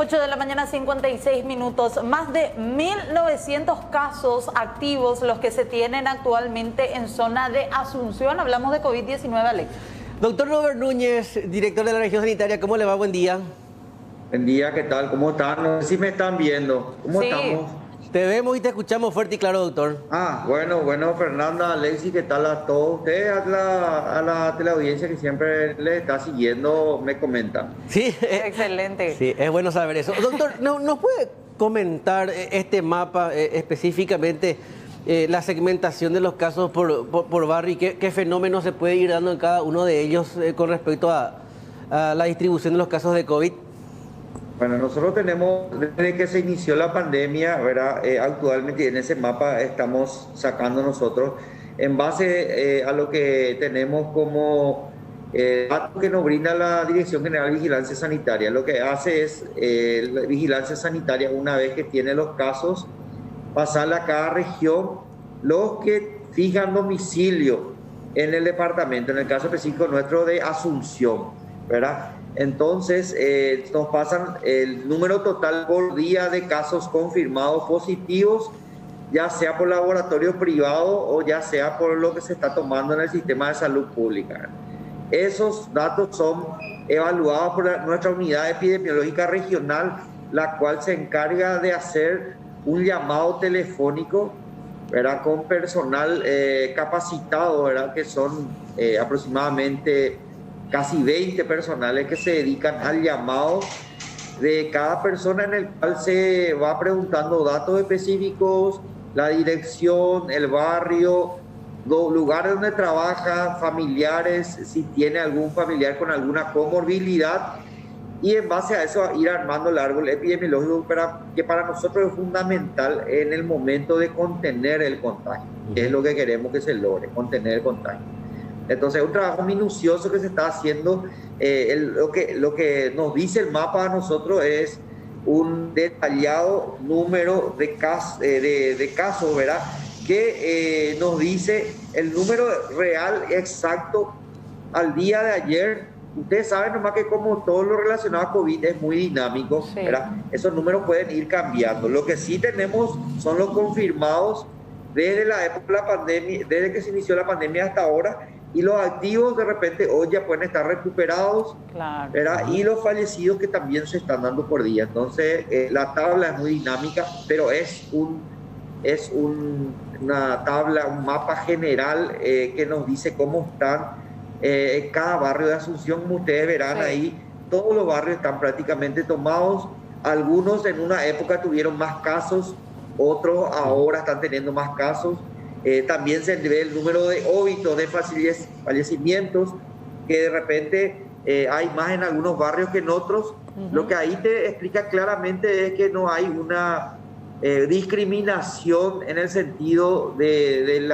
8 de la mañana, 56 minutos. Más de 1.900 casos activos los que se tienen actualmente en zona de Asunción. Hablamos de COVID-19, Alex. Doctor Robert Núñez, director de la región sanitaria, ¿cómo le va? Buen día. Buen día, ¿qué tal? ¿Cómo están? No sé si me están viendo. ¿Cómo estamos? Te vemos y te escuchamos fuerte y claro, doctor. Bueno, Fernanda, Alexis, ¿qué tal a todos ustedes? A la teleaudiencia que siempre les está siguiendo, me comentan. Sí, excelente. Sí, es bueno saber eso. Doctor, ¿nos puede comentar este mapa específicamente, la segmentación de los casos por barrio y qué fenómenos se puede ir dando en cada uno de ellos con respecto a la distribución de los casos de COVID? Bueno, nosotros tenemos, desde que se inició la pandemia, ¿verdad? Actualmente en ese mapa estamos sacando nosotros, en base a lo que tenemos como datos que nos brinda la Dirección General de Vigilancia Sanitaria. Lo que hace es, la vigilancia sanitaria, una vez que tiene los casos, pasarle a cada región los que fijan domicilio en el departamento, en el caso específico nuestro de Asunción, ¿verdad? Entonces nos pasan el número total por día de casos confirmados positivos, ya sea por laboratorio privado o ya sea por lo que se está tomando en el sistema de salud pública. Esos datos son evaluados por nuestra unidad epidemiológica regional, la cual se encarga de hacer un llamado telefónico, ¿verdad? Con personal capacitado, ¿verdad? Que son aproximadamente casi 20 personales que se dedican al llamado de cada persona, en el cual se va preguntando datos específicos, la dirección, el barrio, los lugares donde trabaja, familiares, si tiene algún familiar con alguna comorbilidad, y en base a eso ir armando el árbol epidemiológico que para nosotros es fundamental en el momento de contener el contagio, que es lo que queremos que se logre, contener el contagio. Entonces, un trabajo minucioso que se está haciendo. Lo que nos dice el mapa a nosotros es un detallado número de casos, ¿verdad? Que nos dice el número real exacto al día de ayer. Ustedes saben nomás que como todo lo relacionado a COVID es muy dinámico, ¿verdad? Esos números pueden ir cambiando. Lo que sí tenemos son los confirmados desde la época de la pandemia, desde que se inició la pandemia hasta ahora. Y los activos de repente hoy ya pueden estar recuperados, claro, ¿verdad? Y los fallecidos que también se están dando por día. Entonces, la tabla es muy dinámica, pero es una tabla, un mapa general que nos dice cómo están en cada barrio de Asunción. Como ustedes verán ahí, todos los barrios están prácticamente tomados. Algunos en una época tuvieron más casos, otros ahora están teniendo más casos. También se ve el número de óbitos, de fallecimientos, que de repente hay más en algunos barrios que en otros. Lo que ahí te explica claramente es que no hay una discriminación en el sentido del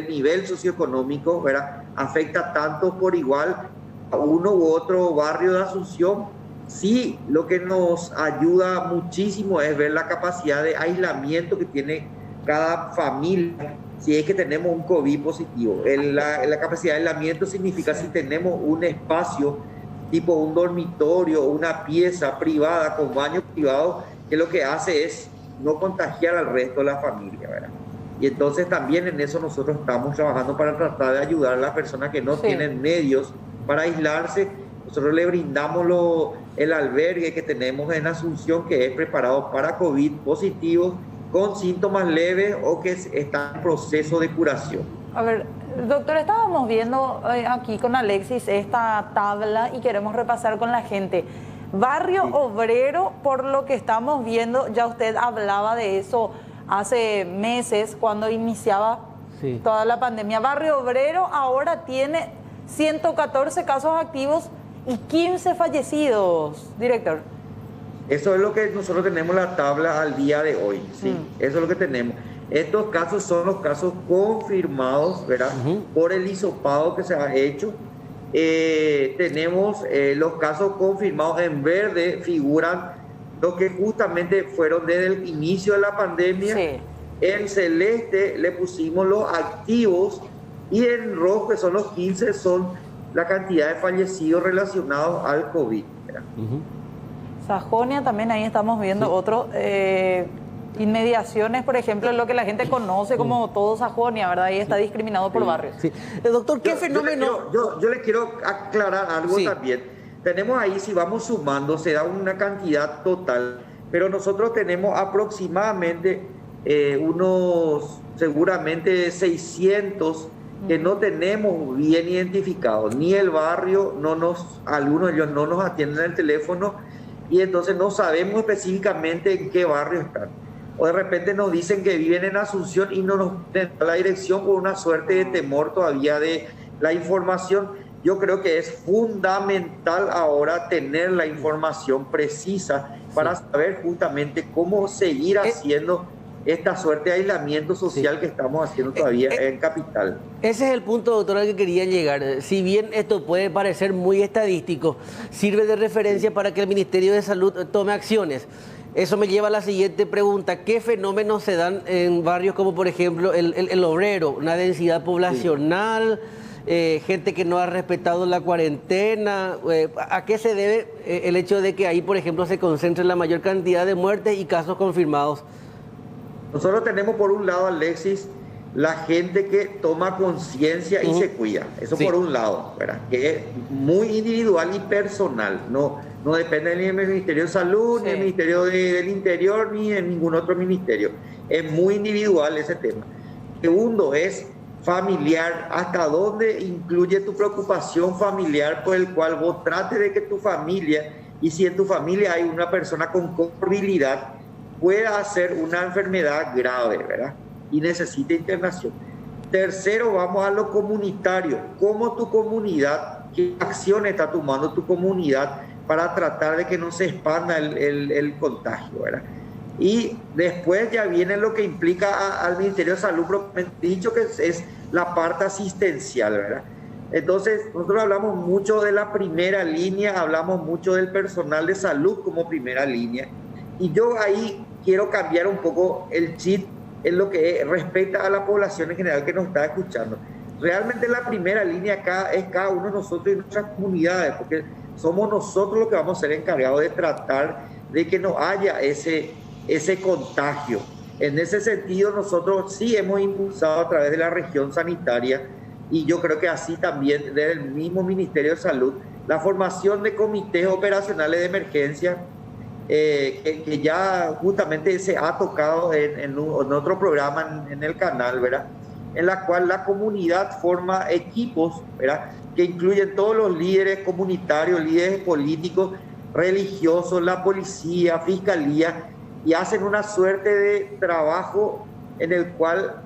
nivel socioeconómico, ¿verdad? Afecta tanto por igual a uno u otro barrio de Asunción. Sí, lo que nos ayuda muchísimo es ver la capacidad de aislamiento que tiene cada familia, si es que tenemos un COVID positivo. La capacidad de aislamiento significa si tenemos un espacio tipo un dormitorio o una pieza privada con baño privado, que lo que hace es no contagiar al resto de la familia, ¿verdad? Y entonces también en eso nosotros estamos trabajando para tratar de ayudar a las personas que no tienen medios para aislarse. Nosotros le brindamos el albergue que tenemos en Asunción, que es preparado para COVID positivos, con síntomas leves o que están en proceso de curación. A ver, doctor, estábamos viendo aquí con Alexis esta tabla y queremos repasar con la gente. Barrio Obrero, por lo que estamos viendo, ya usted hablaba de eso hace meses cuando iniciaba toda la pandemia. Barrio Obrero ahora tiene 114 casos activos y 15 fallecidos, director. Eso es lo que nosotros tenemos la tabla al día de hoy, ¿sí? Eso es lo que tenemos. Estos casos son los casos confirmados, ¿verdad? Por el hisopado que se ha hecho. Tenemos los casos confirmados en verde, figuran los que justamente fueron desde el inicio de la pandemia. En celeste le pusimos los activos y en rojo, que son los 15, son la cantidad de fallecidos relacionados al COVID, ¿verdad? Sajonia también, ahí estamos viendo otro. Inmediaciones, por ejemplo, lo que la gente conoce como todo Sajonia, ¿verdad? Ahí está discriminado por barrios. Sí. Doctor, ¿qué fenómeno? Yo le quiero aclarar algo también. Tenemos ahí, si vamos sumando, se da una cantidad total, pero nosotros tenemos aproximadamente unos, seguramente 600 que no tenemos bien identificados. Ni el barrio, algunos de ellos no nos atienden el teléfono y entonces no sabemos específicamente en qué barrio están. O de repente nos dicen que viven en Asunción y no nos dan la dirección por una suerte de temor todavía de la información. Yo creo que es fundamental ahora tener la información precisa para saber justamente cómo seguir haciendo esta suerte de aislamiento social que estamos haciendo todavía en Capital. Ese es el punto, doctor, al que quería llegar. Si bien esto puede parecer muy estadístico, sirve de referencia para que el Ministerio de Salud tome acciones. Eso me lleva a la siguiente pregunta. ¿Qué fenómenos se dan en barrios como, por ejemplo, el Obrero? Una densidad poblacional, gente que no ha respetado la cuarentena. ¿A qué se debe el hecho de que ahí, por ejemplo, se concentre la mayor cantidad de muertes y casos confirmados? Nosotros tenemos por un lado, Alexis, la gente que toma conciencia y se cuida. Eso por un lado, ¿verdad? Que es muy individual y personal. No depende ni del Ministerio de Salud, ni del Ministerio del Interior, ni de ningún otro ministerio. Es muy individual ese tema. Segundo es familiar. ¿Hasta dónde incluye tu preocupación familiar por el cual vos trates de que tu familia, y si en tu familia hay una persona con comorbilidad, pueda hacer una enfermedad grave, ¿verdad? Y necesita internación. Tercero, vamos a lo comunitario. ¿Cómo tu comunidad, qué acciones está tomando tu comunidad para tratar de que no se expanda el contagio, ¿verdad? Y después ya viene lo que implica al Ministerio de Salud, propiamente dicho, que es la parte asistencial, ¿verdad? Entonces, nosotros hablamos mucho de la primera línea, hablamos mucho del personal de salud como primera línea. Y yo ahí quiero cambiar un poco el chip en lo que respecta a la población en general que nos está escuchando. Realmente la primera línea acá es cada uno de nosotros y nuestras comunidades, porque somos nosotros los que vamos a ser encargados de tratar de que no haya ese contagio. En ese sentido, nosotros sí hemos impulsado a través de la región sanitaria, y yo creo que así también desde el mismo Ministerio de Salud, la formación de comités operacionales de emergencia, que ya justamente se ha tocado en otro programa en el canal, ¿verdad? En la cual la comunidad forma equipos, ¿verdad? Que incluyen todos los líderes comunitarios, líderes políticos, religiosos, la policía, fiscalía, y hacen una suerte de trabajo en el cual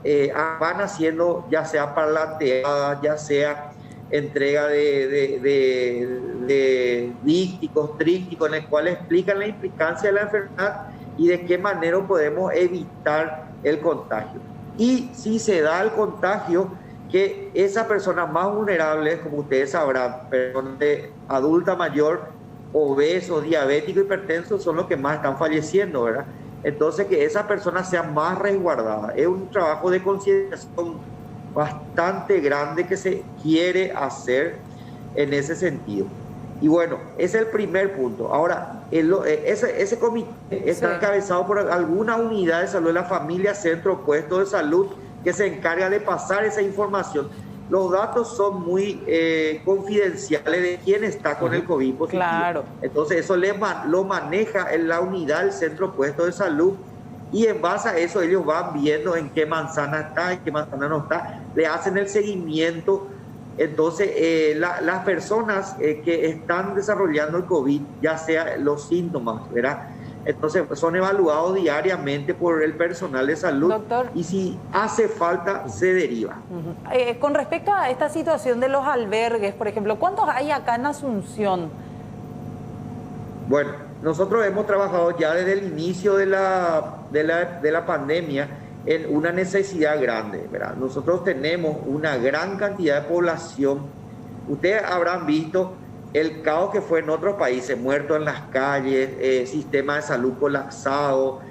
van haciendo ya sea parlanteadas, ya sea entrega de dípticos, trípticos, en el cual explican la implicancia de la enfermedad y de qué manera podemos evitar el contagio. Y si se da el contagio, que esas personas más vulnerables, como ustedes sabrán, personas de adulta mayor, obesos, diabéticos, hipertensos, son los que más están falleciendo, ¿verdad? Entonces, que esas personas sean más resguardadas. Es un trabajo de concienciación bastante grande que se quiere hacer en ese sentido. Y bueno, ese es el primer punto. Ahora, ese comité está encabezado por alguna unidad de salud de la familia, centro, puesto de salud, que se encarga de pasar esa información. Los datos son muy confidenciales de quién está con el COVID positivo. Claro. Entonces, eso lo maneja en la unidad del centro, puesto de salud. Y en base a eso ellos van viendo en qué manzana está, en qué manzana no está, le hacen el seguimiento. Entonces las personas que están desarrollando el COVID, ya sea los síntomas, ¿verdad? Entonces son evaluados diariamente por el personal de salud. Doctor, y si hace falta se deriva. Con respecto a esta situación de los albergues, por ejemplo, ¿cuántos hay acá en Asunción? Bueno, nosotros hemos trabajado ya desde el inicio de la pandemia en una necesidad grande, ¿verdad? Nosotros tenemos una gran cantidad de población. Ustedes habrán visto el caos que fue en otros países, muertos en las calles, sistema de salud colapsado,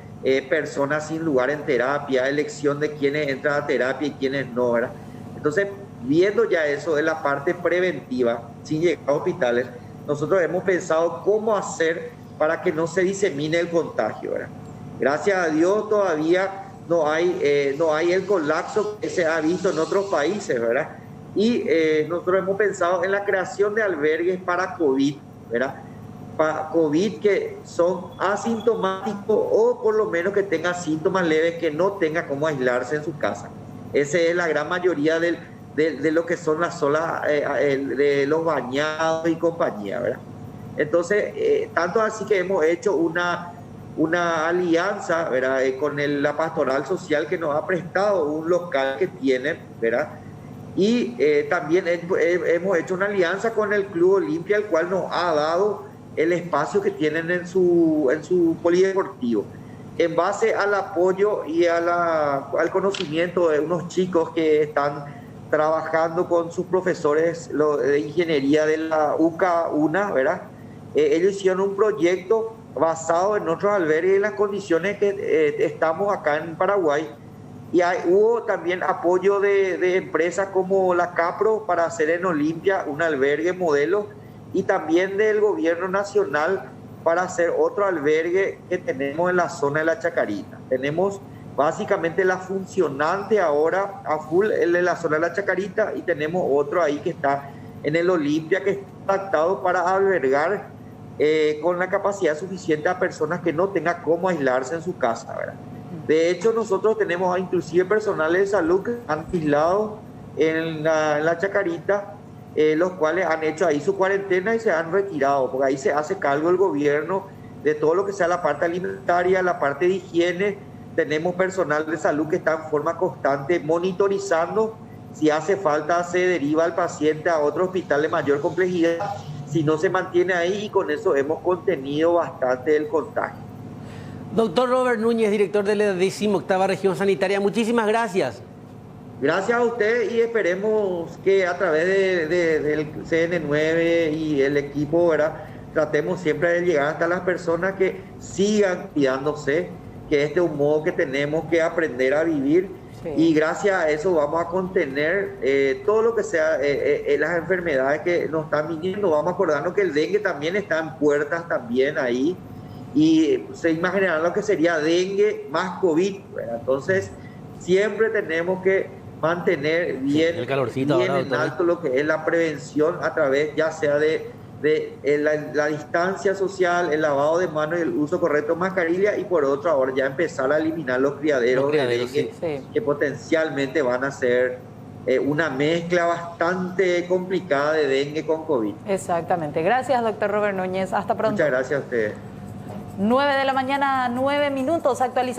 personas sin lugar en terapia, elección de quiénes entran a terapia y quiénes no, ¿verdad? Entonces, viendo ya eso de la parte preventiva, sin llegar a hospitales, nosotros hemos pensado cómo hacer para que no se disemine el contagio, ¿verdad? Gracias a Dios todavía no hay el colapso que se ha visto en otros países, ¿verdad? Y nosotros hemos pensado en la creación de albergues para COVID, ¿verdad? Para COVID que son asintomáticos o por lo menos que tengan síntomas leves, que no tenga cómo aislarse en su casa. Esa es la gran mayoría de lo que son las zonas de los bañados y compañía, ¿verdad? Entonces, tanto así que hemos hecho una alianza, ¿verdad? Con la pastoral social que nos ha prestado un local que tienen, ¿verdad? Y también hemos hecho una alianza con el Club Olimpia, el cual nos ha dado el espacio que tienen en su polideportivo. En base al apoyo y al conocimiento de unos chicos que están trabajando con sus profesores de ingeniería de la UCA UNA, ¿verdad? Ellos hicieron un proyecto basado en otros albergues y en las condiciones que estamos acá en Paraguay. Y hubo también apoyo de empresas como la Capro para hacer en Olimpia un albergue modelo, y también del gobierno nacional para hacer otro albergue que tenemos en la zona de la Chacarita. Tenemos básicamente la funcionante ahora a full en la zona de la Chacarita, y tenemos otro ahí que está en el Olimpia, que está adaptado para albergar con la capacidad suficiente a personas que no tengan cómo aislarse en su casa, ¿verdad? De hecho, nosotros tenemos inclusive personales de salud que han aislado en la Chacarita, los cuales han hecho ahí su cuarentena y se han retirado, porque ahí se hace cargo el gobierno de todo lo que sea la parte alimentaria, la parte de higiene. Tenemos personal de salud que está en forma constante monitorizando. Si hace falta, se deriva al paciente a otro hospital de mayor complejidad, si no se mantiene ahí, y con eso hemos contenido bastante el contagio. Doctor Robert Núñez, director de la 18ª Región Sanitaria, muchísimas gracias. Gracias a usted, y esperemos que a través del CN9 y el equipo, ¿verdad?, tratemos siempre de llegar hasta las personas que sigan cuidándose, que este es un modo que tenemos que aprender a vivir. Sí. Y gracias a eso vamos a contener todo lo que sea las enfermedades que nos están viniendo. Vamos a acordarnos que el dengue también está en puertas también ahí, y se imaginarán lo que sería dengue más COVID, ¿verdad? Entonces siempre tenemos que mantener bien, el calorcito bien ahora, en alto lo que es la prevención, a través ya sea de la distancia social, el lavado de manos y el uso correcto de mascarilla, y por otro ahora ya empezar a eliminar los criaderos de dengue, sí, que potencialmente van a ser una mezcla bastante complicada de dengue con COVID. Exactamente. Gracias, doctor Robert Núñez. Hasta pronto. Muchas gracias a ustedes. 9 de la mañana, 9 minutos. Actualizamos.